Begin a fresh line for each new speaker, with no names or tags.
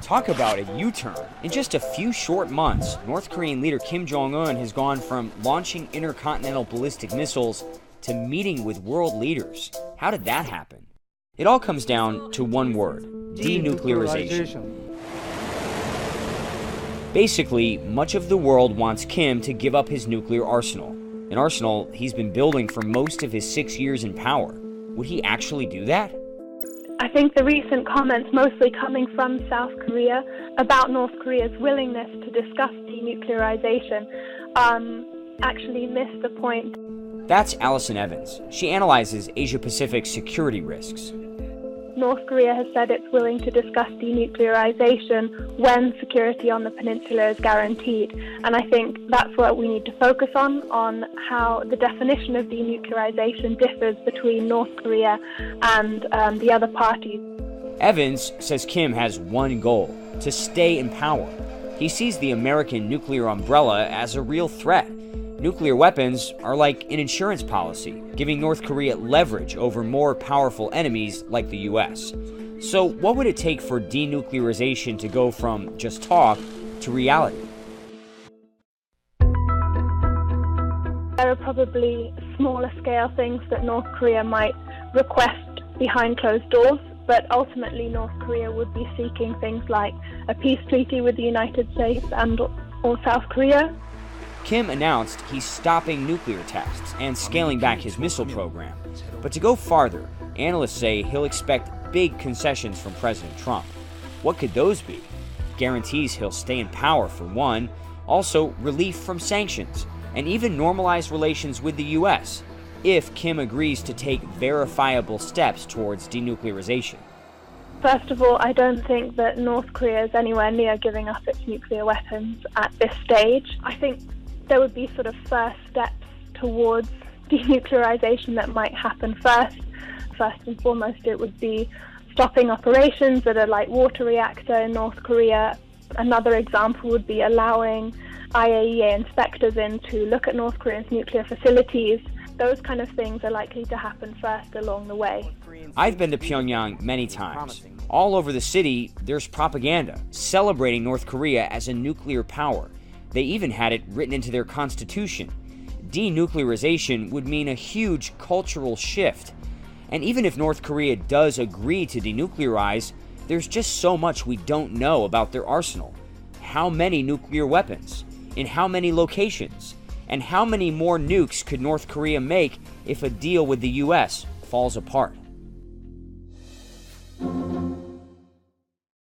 Talk about a U-turn. In just a few short months, North Korean leader Kim Jong Un has gone from launching intercontinental ballistic missiles to meeting with world leaders. How did that happen? It all comes down to one word: denuclearization. Basically, much of the world wants Kim to give up his nuclear arsenal, an arsenal he's been building for most of his 6 years in power. Would he actually do that?
I think the recent comments, mostly coming from South Korea, about North Korea's willingness to discuss denuclearization, actually missed the point.
That's Allison Evans. She analyzes Asia-Pacific security risks.
North Korea has said it's willing to discuss denuclearization when security on the peninsula is guaranteed. And I think that's what we need to focus on how the definition of denuclearization differs between North Korea and the other parties.
Evans says Kim has one goal: to stay in power. He sees the American nuclear umbrella as a real threat. Nuclear weapons are like an insurance policy, giving North Korea leverage over more powerful enemies like the US. So what would it take for denuclearization to go from just talk to reality?
There are probably smaller scale things that North Korea might request behind closed doors, but ultimately North Korea would be seeking things like a peace treaty with the United States and or South Korea.
Kim announced he's stopping nuclear tests and scaling back his missile program. But to go farther, analysts say he'll expect big concessions from President Trump. What could those be? Guarantees he'll stay in power, for one, also relief from sanctions, and even normalized relations with the US, if Kim agrees to take verifiable steps towards denuclearization.
First of all, I don't think that North Korea is anywhere near giving up its nuclear weapons at this stage. I think there would be sort of first steps towards denuclearization that might happen first. First and foremost, it would be stopping operations at a light water reactor in North Korea. Another example would be allowing IAEA inspectors in to look at North Korea's nuclear facilities. Those kind of things are likely to happen first along the way.
I've been to Pyongyang many times. All over the city, there's propaganda celebrating North Korea as a nuclear power. They even had it written into their constitution. Denuclearization would mean a huge cultural shift. And even if North Korea does agree to denuclearize, there's just so much we don't know about their arsenal. How many nuclear weapons? In how many locations? And how many more nukes could North Korea make if a deal with the US falls apart?